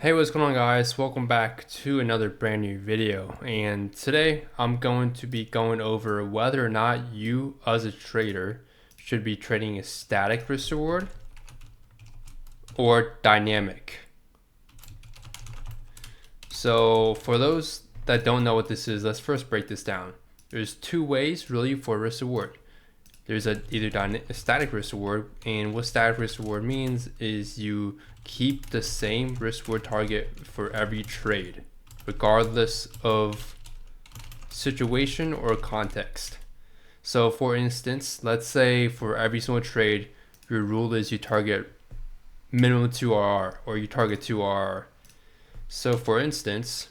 Hey, what's going on, guys? Welcome back to another brand new video, and today I'm going to be going over whether or not you as a trader should be trading a static risk reward or dynamic. So for those that don't know what this is, let's first break this down. There's two ways really for risk reward. There's either a static risk reward, and what static risk reward means is you keep the same risk reward target for every trade, regardless of situation or context. So for instance, let's say for every single trade, your rule is you target minimum 2 RR or you target 2 RR. So for instance,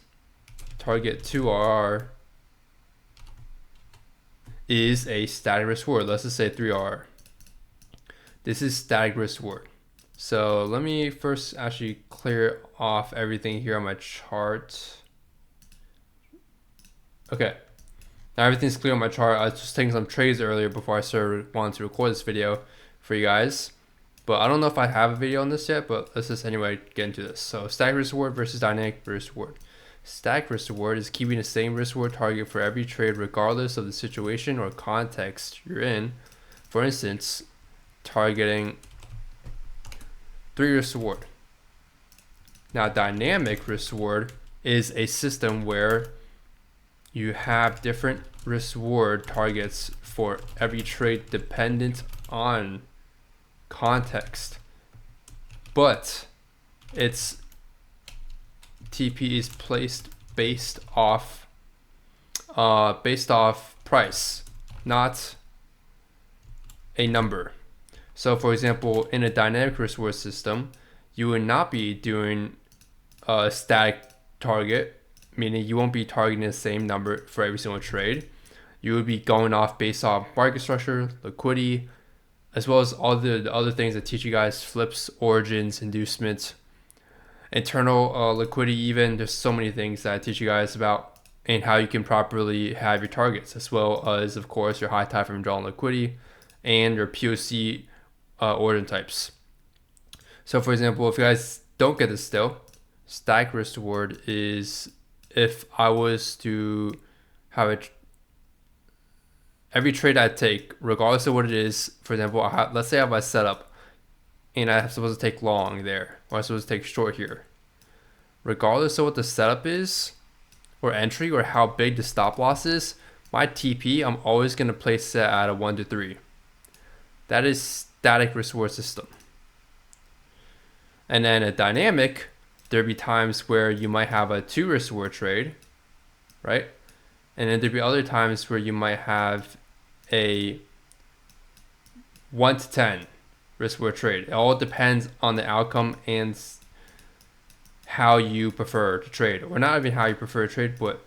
target 2 RR is a static risk reward. Let's just say 3R. This is static risk reward. So let me first actually clear off everything here on my chart. Okay, now everything's clear on my chart. I was just taking some trades earlier before I wanted to record this video for you guys. But I don't know if I have a video on this yet, but let's just anyway get into this. So static risk reward versus dynamic risk reward. Static risk reward is keeping the same risk reward target for every trade regardless of the situation or context you're in. For instance, targeting 3 risk reward. Now dynamic risk reward is a system where you have different risk reward targets for every trade dependent on context, but its TP is placed based off price, not a number. So for example, in a dynamic risk reward system, you would not be doing a static target, meaning you won't be targeting the same number for every single trade. You would be going off based off market structure, liquidity, as well as all the other things that teach you guys: flips, origins, inducements, internal liquidity. Even there's so many things that I teach you guys about and how you can properly have your targets, as well as of course your high time frame draw and liquidity and your POC origin types. So for example, if you guys don't get this still, static risk reward is if I was to have every trade I take, regardless of what it is. For example, let's say I have my setup and I'm supposed to take long there, or I'm supposed to take short here. Regardless of what the setup is, or entry, or how big the stop loss is, my TP, I'm always going to place it at a 1 to 3. That is static risk reward system. And then a dynamic, there'd be times where you might have a 2 risk reward trade, right? And then there'd be other times where you might have a 1 to 10 risk reward trade. It all depends on the outcome and how you prefer to trade, or not even how you prefer to trade, but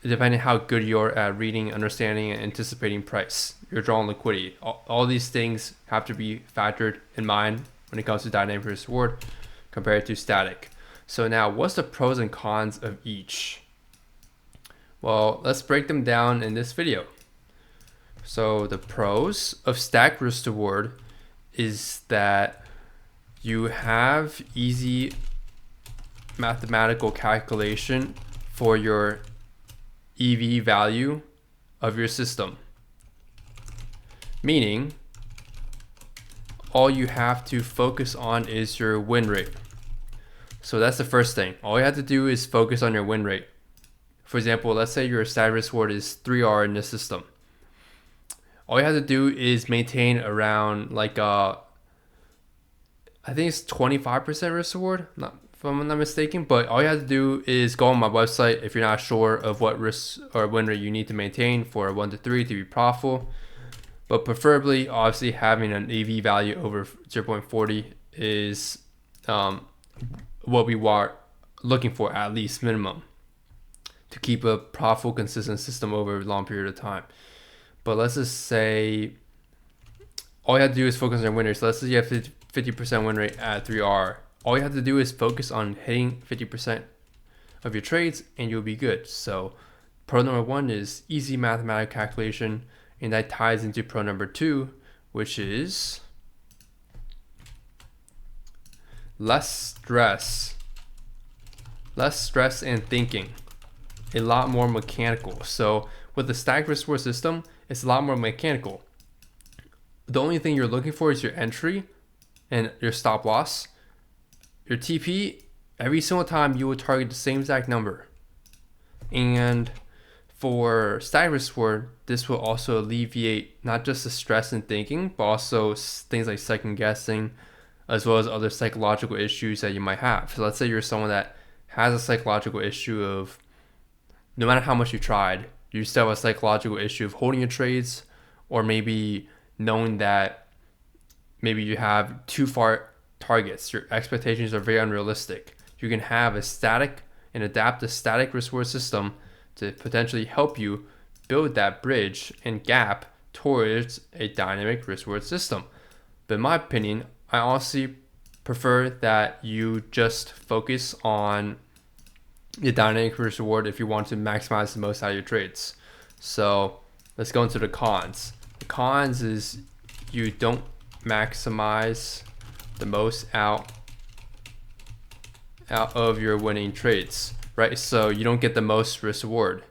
depending how good you're at reading, understanding, and anticipating price, your draw and liquidity. All these things have to be factored in mind when it comes to dynamic risk reward compared to static. So now, what's the pros and cons of each? Well, let's break them down in this video. So the pros of static risk reward is that you have easy mathematical calculation for your EV value of your system. Meaning, all you have to focus on is your win rate. So that's the first thing. All you have to do is focus on your win rate. For example, let's say your static risk reward is 3R in this system. All you have to do is maintain around like I think it's 25% risk reward, if I'm not mistaken. But all you have to do is go on my website if you're not sure of what risk or win rate you need to maintain for a 1 to 3 to be profitable. But preferably, obviously, having an EV value over 0.40 is what we are looking for, at least minimum, to keep a profitable, consistent system over a long period of time. But let's just say all you have to do is focus on your win rate. So let's say you have 50% win rate at 3R. All you have to do is focus on hitting 50% of your trades and you'll be good. So pro number 1 is easy mathematical calculation, and that ties into pro number 2, which is less stress less stress and thinking, a lot more mechanical. So with the static risk reward system, it's a lot more mechanical. The only thing you're looking for is your entry and your stop loss. Your TP, every single time you will target the same exact number. And for static risk reward, this will also alleviate not just the stress and thinking, but also things like second guessing, as well as other psychological issues that you might have. So let's say you're someone that has a psychological issue of, no matter how much you tried, you still have a psychological issue of holding your trades, or maybe knowing that maybe you have too far targets, your expectations are very unrealistic. You can have a static and adapt a static risk reward system to potentially help you build that bridge and gap towards a dynamic risk reward system. But in my opinion, I honestly prefer that you just focus on the dynamic risk reward if you want to maximize the most out of your trades. So let's go into the cons. The cons is you don't maximize the most out of your winning trades, right? So you don't get the most risk reward.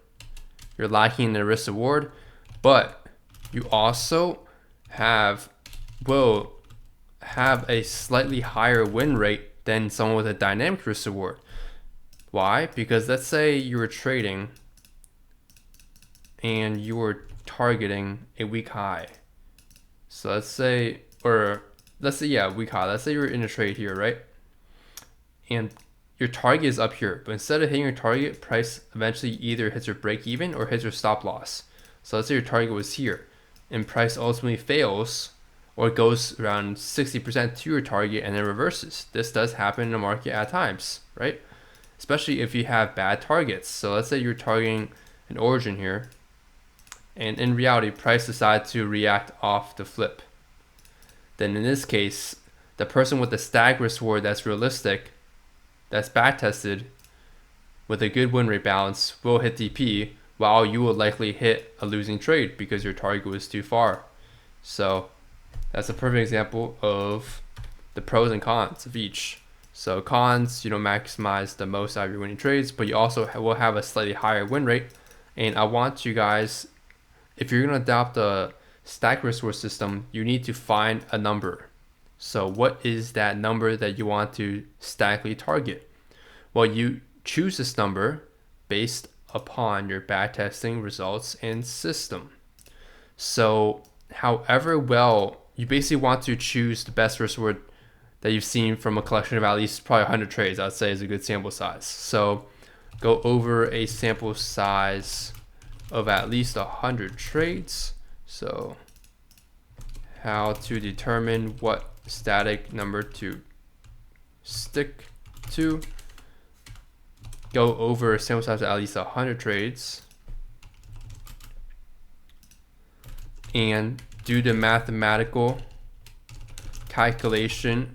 You're lacking in the risk reward, but you also will have a slightly higher win rate than someone with a dynamic risk reward. Why? Because let's say you were trading and you were targeting a weak high. So let's say weak high. Let's say you're in a trade here, right? And your target is up here, but instead of hitting your target, price eventually either hits your break even or hits your stop loss. So let's say your target was here and price ultimately fails or goes around 60% to your target and then reverses. This does happen in the market at times, right? Especially if you have bad targets. So let's say you're targeting an origin here, and in reality, price decides to react off the flip. Then in this case, the person with the static risk reward that's realistic, that's back tested with a good win rate balance will hit TP, while you will likely hit a losing trade because your target was too far. So that's a perfect example of the pros and cons of each. So cons, you don't maximize the most out of your winning trades, but you also will have a slightly higher win rate. And I want you guys, if you're going to adopt a static risk reward system, you need to find a number. So what is that number that you want to statically target? Well, you choose this number based upon your backtesting results and system. So however well, you basically want to choose the best risk reward that you've seen from a collection of at least probably 100 trades, I'd say is a good sample size. So go over a sample size of at least 100 trades. So how to determine what static number to stick to. Go over a sample size of at least 100 trades and do the mathematical calculation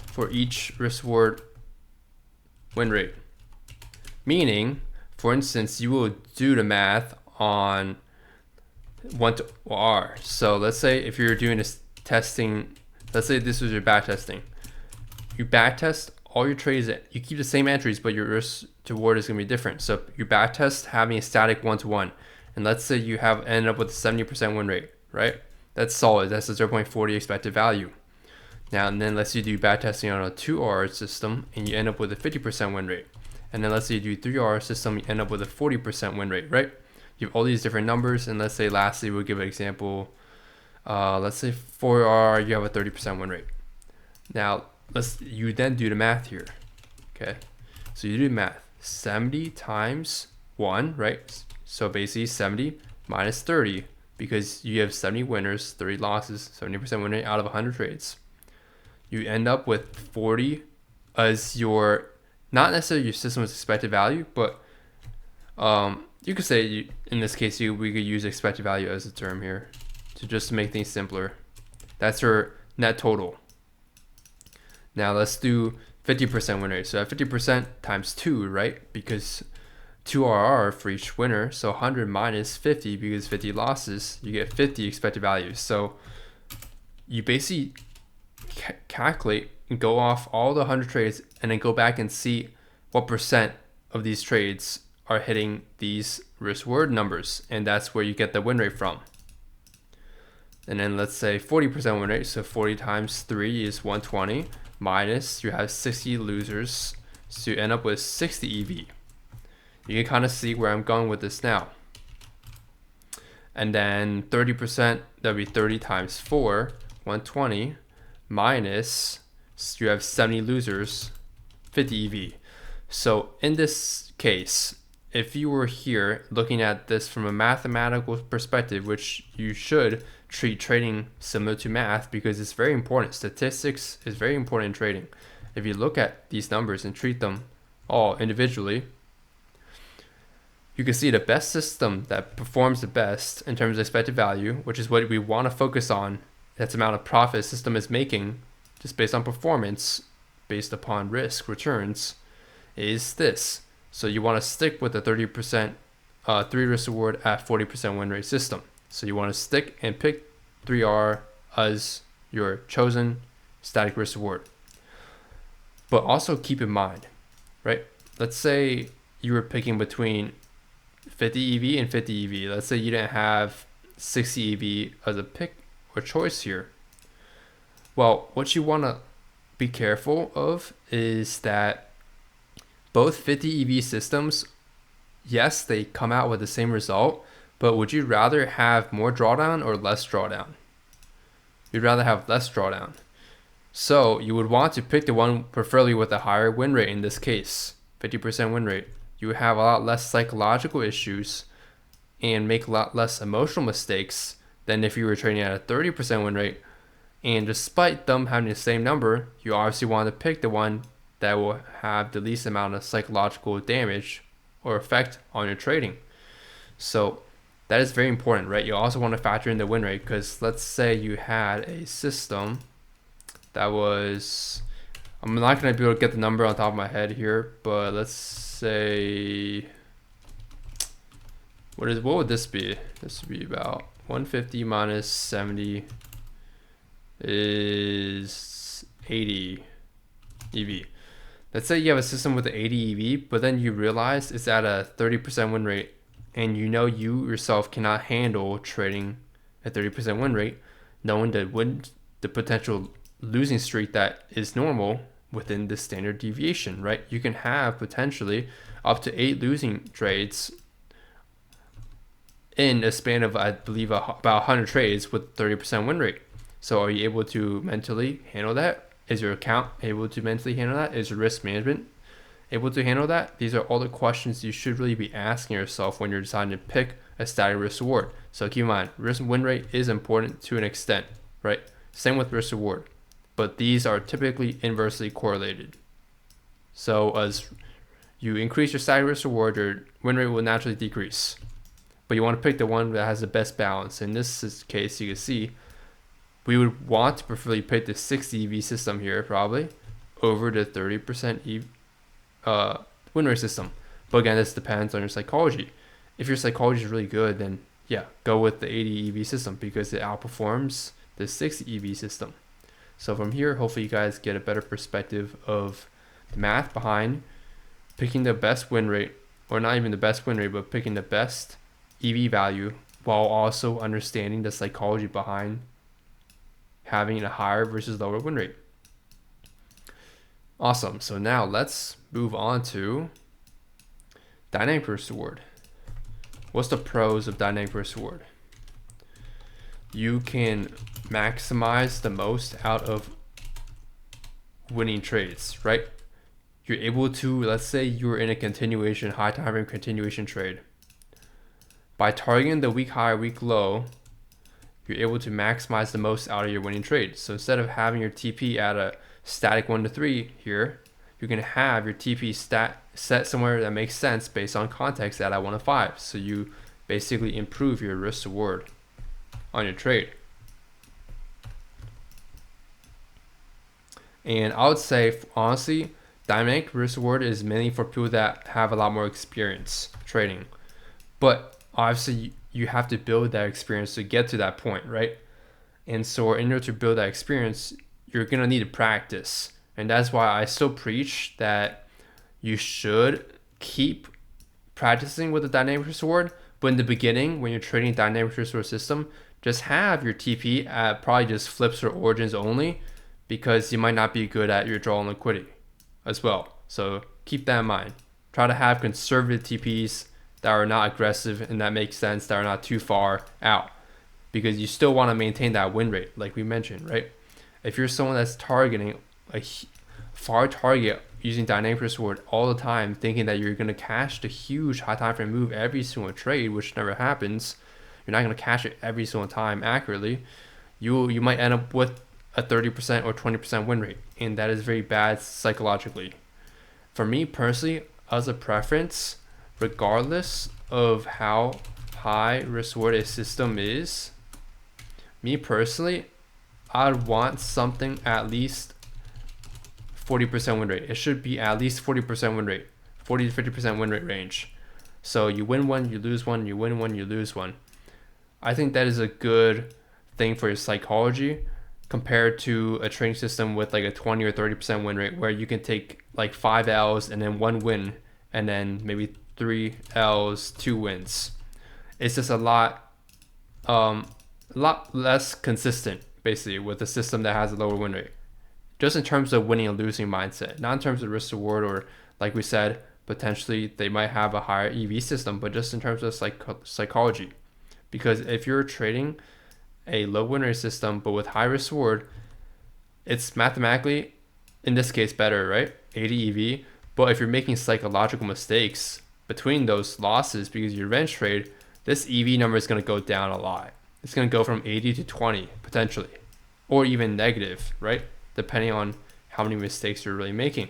for each risk reward win rate. Meaning, for instance, you will do the math on 1 to R. So let's say if you're doing this testing, let's say this was your back testing. You back test all your trades, you keep the same entries, but your risk to reward is going to be different. So you back test having a static 1-to-1, and let's say you have ended up with a 70% win rate, right? That's solid. That's a 0.40 expected value. Now, and then let's say you do back testing on a 2R system and you end up with a 50% win rate. And then let's say you do 3R system, you end up with a 40% win rate, right? You have all these different numbers, and let's say lastly, we'll give an example. Let's say 4R, you have a 30% win rate. Now, you then do the math here, okay? So you do the math, 70 times 1, right? So basically 70 minus 30, because you have 70 winners, 30 losses, 70% win rate out of 100 trades. You end up with 40 as your, not necessarily your system's expected value, but you could say, in this case, we could use expected value as a term here to just make things simpler. That's your net total. Now let's do 50% win rate. So at 50% times 2, right? Because 2RR for each winner. So 100 minus 50, because 50 losses, you get 50 expected values. So you basically calculate and go off all the 100 trades and then go back and see what percent of these trades are hitting these risk reward numbers, and that's where you get the win rate from. And then let's say 40% win rate, so 40 times 3 is 120, minus you have 60 losers, so you end up with 60 EV. You can kind of see where I'm going with this now. And then 30%, that'll be 30 times 4, 120, minus, so you have 70 losers, 50 EV. So in this case, if you were here looking at this from a mathematical perspective, which you should treat trading similar to math because it's very important. Statistics is very important in trading. If you look at these numbers and treat them all individually, you can see the best system that performs the best in terms of expected value, which is what we want to focus on. That's the amount of profit a system is making just based on performance, based upon risk returns, is this. So you want to stick with the 30% 3 risk reward at 40% win rate system. So you want to stick and pick 3R as your chosen static risk reward. But also keep in mind, right? Let's say you were picking between 50 EV and 50 EV. Let's say you didn't have 60 EV as a pick or choice here. Well, what you want to be careful of is that both 50 EV systems, yes, they come out with the same result, but would you rather have more drawdown or less drawdown? You'd rather have less drawdown. So you would want to pick the one preferably with a higher win rate in this case, 50% win rate. You would have a lot less psychological issues and make a lot less emotional mistakes than if you were trading at a 30% win rate. And despite them having the same number, you obviously want to pick the one that will have the least amount of psychological damage or effect on your trading. So that is very important, right? You also want to factor in the win rate, because let's say you had a system that was, I'm not going to be able to get the number on top of my head here, but let's say, what would this be? This would be about 150 minus 70 is 80 EV. Let's say you have a system with an 80 EV, but then you realize it's at a 30% win rate, and you know you yourself cannot handle trading a 30% win rate, knowing the potential losing streak that is normal within the standard deviation, right? You can have potentially up to 8 losing trades in a span of, I believe, about 100 trades with 30% win rate. So are you able to mentally handle that? Is your account able to mentally handle that? Is your risk management able to handle that? These are all the questions you should really be asking yourself when you're deciding to pick a static risk reward. So keep in mind, risk win rate is important to an extent, right? Same with risk reward, but these are typically inversely correlated. So as you increase your static risk reward, your win rate will naturally decrease. But you want to pick the one that has the best balance. In this case, you can see we would want to preferably pick the 60 EV system here, probably, over the 30% win rate system. But again, this depends on your psychology. If your psychology is really good, then yeah, go with the 80 EV system because it outperforms the 60 EV system. So from here, hopefully you guys get a better perspective of the math behind picking the best win rate, or not even the best win rate, but picking the best EV value while also understanding the psychology behind having a higher versus lower win rate. Awesome. So now let's move on to dynamic risk reward. What's the pros of dynamic risk reward? You can maximize the most out of winning trades, right? You're able to, let's say you're in a continuation, high time frame continuation trade. By targeting the week high, week low, you're able to maximize the most out of your winning trade. So instead of having your TP at a static 1 to 3 here, you're going to have your TP set somewhere that makes sense based on context at 1 to 5. So you basically improve your risk reward on your trade. And I would say, honestly, dynamic risk reward is mainly for people that have a lot more experience trading. But obviously, you have to build that experience to get to that point, right? And so in order to build that experience, you're going to need to practice. And that's why I still preach that you should keep practicing with the dynamic reward. But in the beginning, when you're trading dynamic reward system, just have your TP at probably just flips or origins only, because you might not be good at your draw and liquidity as well. So keep that in mind. Try to have conservative TPs that are not aggressive and that make sense, that are not too far out, because you still want to maintain that win rate like we mentioned, right? If you're someone that's targeting a far target using dynamic reward all the time, thinking that you're going to cash the huge high time frame move every single trade, which never happens, you're not going to cash it every single time accurately, you might end up with a 30% or 20% win rate, and that is very bad psychologically. For me personally, as a preference, regardless of how high risk reward a system is, me personally, I'd want something at least 40% win rate. It should be at least 40% win rate, 40 to 50% win rate range. So you win one, you lose one, you win one, you lose one. I think that is a good thing for your psychology compared to a trading system with like a 20 or 30% win rate, where you can take like 5 L's and then 1 win, and then maybe 3 L's, 2 wins. It's just a lot less consistent, basically, with a system that has a lower win rate. Just in terms of winning and losing mindset, not in terms of risk reward, or like we said, potentially they might have a higher EV system, but just in terms of psychology. Because if you're trading a low win rate system but with high risk reward, it's mathematically, in this case, better, right? 80 EV. But if you're making psychological mistakes between those losses because you revenge trade, this EV number is going to go down a lot. It's going to go from 80 to 20 potentially, or even negative, right? Depending on how many mistakes you're really making.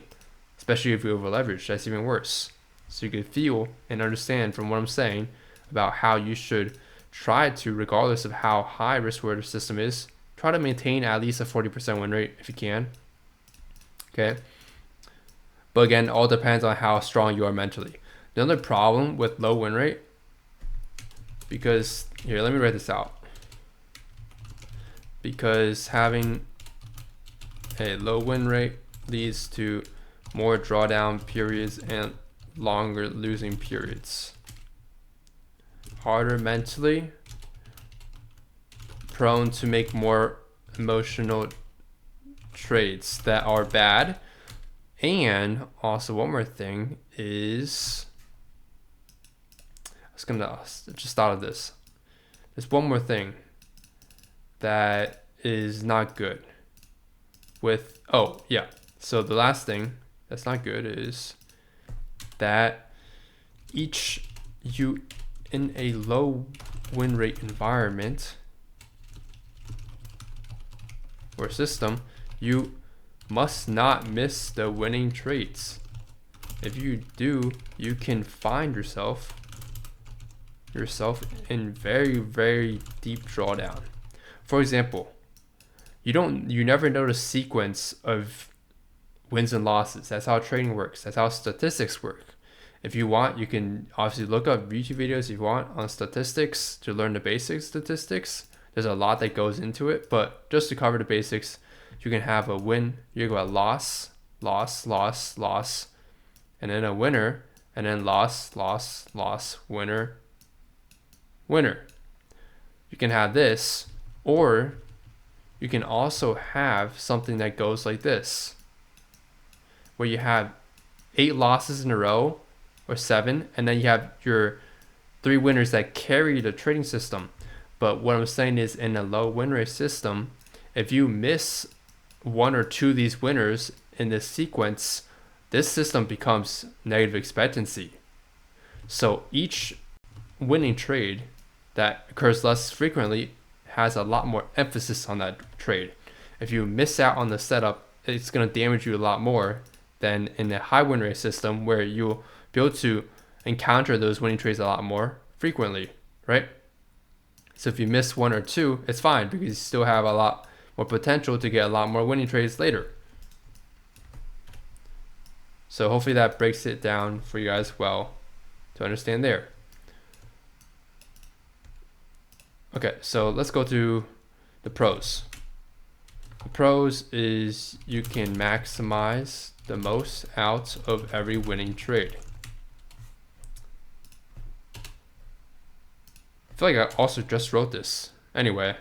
Especially if you over leverage, that's even worse. So you can feel and understand from what I'm saying about how you should try to, regardless of how high risk reward system is, try to maintain at least a 40% win rate if you can. Okay. But again, all depends on how strong you are mentally. The other problem with low win rate, because here, let me write this out. Because having a low win rate leads to more drawdown periods and longer losing periods. Harder mentally, prone to make more emotional trades that are bad. And also one more thing is, I just thought of this. There's one more thing that is not good with, so the last thing that's not good is that you in a low win rate environment or system, you must not miss the winning trades. If you do, you can find yourself in very, very deep drawdown. For example, you never know the sequence of wins and losses. That's how trading works. That's how statistics work. If you want, you can obviously look up YouTube videos if you want on statistics to learn the basic statistics. There's a lot that goes into it, but just to cover the basics, you can have a win, you go a loss, loss, loss, loss, and then a winner, and then loss, loss, loss, winner, winner. You can have this, or you can also have something that goes like this, where you have 8 losses in a row, or 7, and then you have your 3 winners that carry the trading system. But what I'm saying is, in a low win rate system, if you miss 1 or 2 of these winners in this sequence, this system becomes negative expectancy. So each winning trade that occurs less frequently has a lot more emphasis on that trade. If you miss out on the setup, it's going to damage you a lot more than in a high win rate system, where you'll be able to encounter those winning trades a lot more frequently, right? So if you miss 1 or 2, it's fine, because you still have a lot more potential to get a lot more winning trades later. So hopefully that breaks it down for you guys well to understand there. Okay, so let's go to the pros. The pros is you can maximize the most out of every winning trade. I feel like I also just wrote this. Anyway,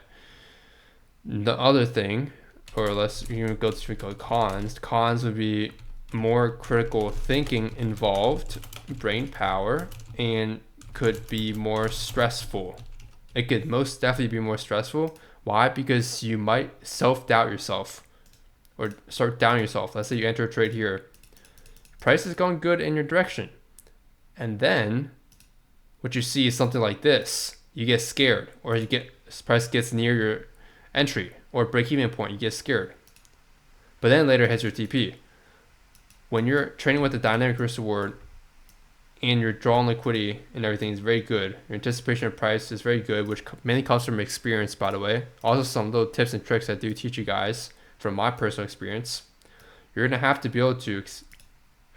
the other thing, or let's go to cons. Cons would be more critical thinking involved, brain power, and could be more stressful. It could most definitely be more stressful. Why? Because you might self-doubt yourself or start doubting yourself. Let's say you enter a trade here. Price is going good in your direction. And then what you see is something like this. You get scared, or price gets near your entry or break-even point, you get scared. But then later hits your TP. When you're trading with the dynamic risk reward and your draw on liquidity and everything is very good, your anticipation of price is very good, which mainly comes from experience, by the way. Also some little tips and tricks I do teach you guys from my personal experience. You're going to have to be able to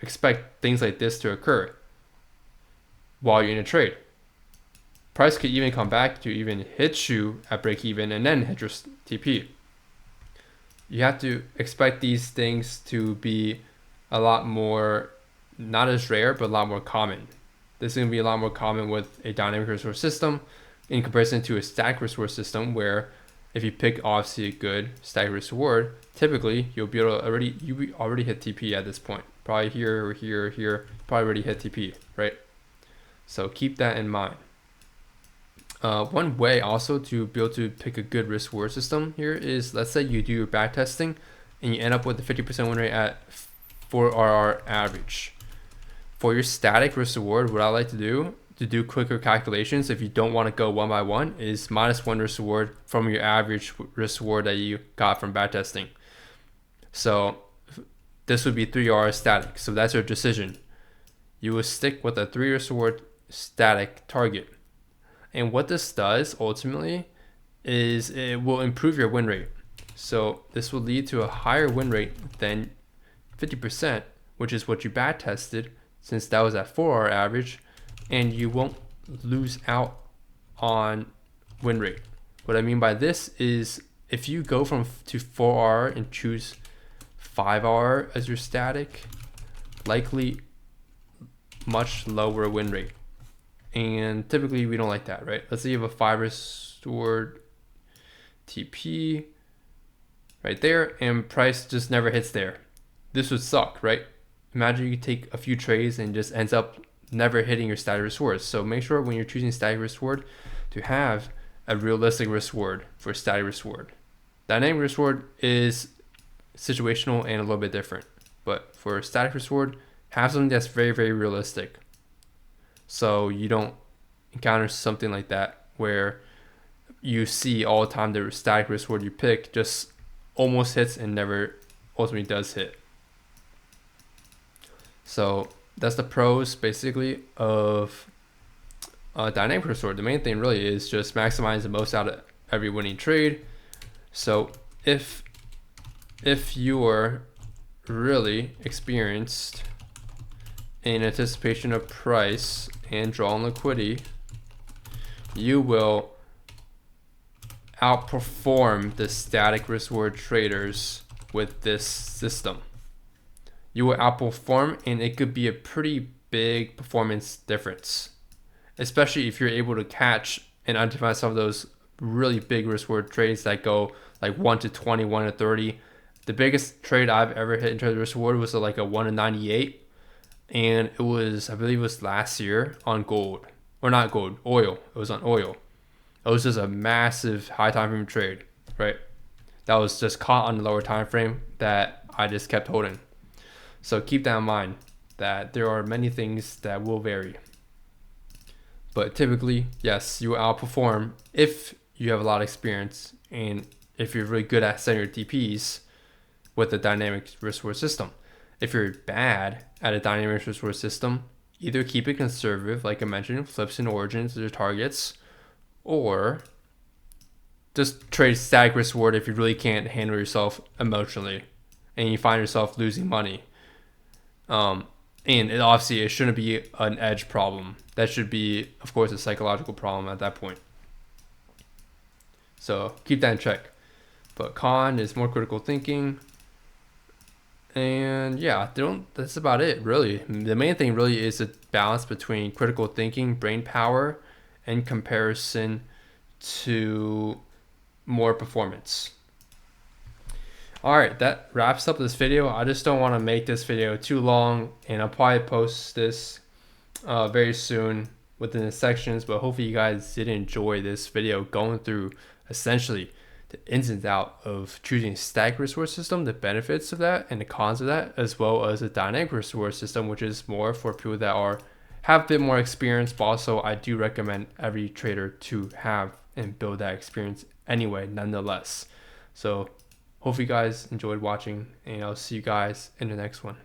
expect things like this to occur while you're in a trade. Price could even come back to even hit you at break even and then hit your TP. You have to expect these things to be a lot more, not as rare, but a lot more common. This is going to be a lot more common with a dynamic risk reward system in comparison to a static risk reward system, where if you pick obviously a good static risk reward, typically you'll be able to you already hit TP at this point. Probably here or here or here, probably already hit TP, right? So keep that in mind. One way also to be able to pick a good risk reward system here is, let's say you do your back testing and you end up with a 50% win rate at 4RR average. For your static risk reward, what I like to do quicker calculations if you don't want to go one by one, is -1 risk reward from your average risk reward that you got from back testing. So this would be 3R static. So that's your decision. You will stick with a 3 risk reward static target. And what this does ultimately is it will improve your win rate. So this will lead to a higher win rate than 50%, which is what you back tested, since that was at 4R average, and you won't lose out on win rate. What I mean by this is, if you go to 4R and choose 5R as your static, likely much lower win rate. And typically we don't like that, right? Let's say you have a 5 risk reward TP right there and price just never hits there. This would suck, right? Imagine you take a few trades and just ends up never hitting your static risk reward. So make sure when you're choosing static risk reward to have a realistic risk reward for static risk reward. Dynamic risk reward is situational and a little bit different, but for static risk reward, have something that's very, very realistic, so you don't encounter something like that where you see all the time the static risk reward you pick just almost hits and never ultimately does hit. So that's the pros basically of dynamic risk reward. The main thing really is just maximize the most out of every winning trade. So if you are really experienced in anticipation of price and draw on liquidity, you will outperform the static risk reward traders with this system. You will outperform, and it could be a pretty big performance difference, especially if you're able to catch and identify some of those really big risk reward trades that go like 1 to 20, 1 to 30. The biggest trade I've ever hit in terms of risk reward was like a 1 to 98, and it was, I believe it was last year on gold, or not gold, oil. It was on oil. It was just a massive high time frame trade, right? That was just caught on the lower time frame that I just kept holding. So keep that in mind, that there are many things that will vary. But typically, yes, you will outperform if you have a lot of experience and if you're really good at setting your TPs with a dynamic risk reward system. If you're bad at a dynamic risk reward system, either keep it conservative, like I mentioned, flips and origins are your targets, or just trade static risk reward if you really can't handle yourself emotionally and you find yourself losing money. And obviously it shouldn't be an edge problem. That should be, of course, a psychological problem at that point. So keep that in check. But con is more critical thinking. And yeah, that's about it really. The main thing really is a balance between critical thinking, brain power, in comparison to more performance. All right, that wraps up this video. I just don't want to make this video too long, and I'll probably post this very soon within the sections, but hopefully you guys did enjoy this video going through essentially the ins and outs of choosing a static resource system, the benefits of that and the cons of that, as well as a dynamic resource system, which is more for people that have a bit more experience, but also I do recommend every trader to have and build that experience anyway, nonetheless. So hopefully you guys enjoyed watching, and I'll see you guys in the next one.